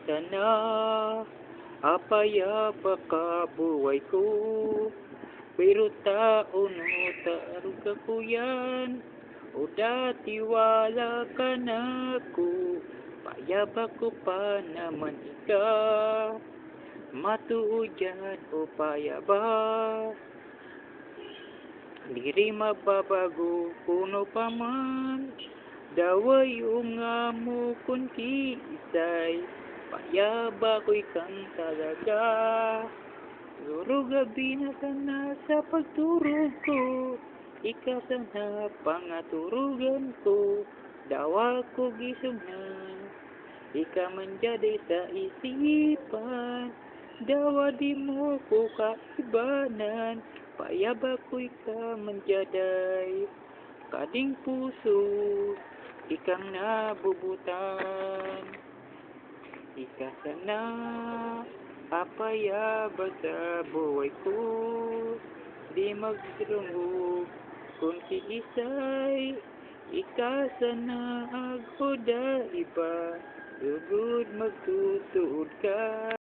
sana apaya pakabuhay ko, pero taon mo tarong ka ko yan, o dati wala ka na ko, payaba ko pa naman ikaw, matuod yan o payaba, di rin mababago kuno pa man, daway yung nga mo kunti isay, payaba ko'y kang talaga. Siguro gabi na ka na sa pagturog ko, ikaw sana pangaturugan ko, dawa ko gisog na, ikaw man jadi sa isipan, dawa di mo ko kaibanan, payaba ko ikaw man jaday, kading puso, ikang nabubutan, ika sana apayaba sa buhay ko, di magdurungog kung kiisay, ika sana ako iba, lugod magtutuod ka.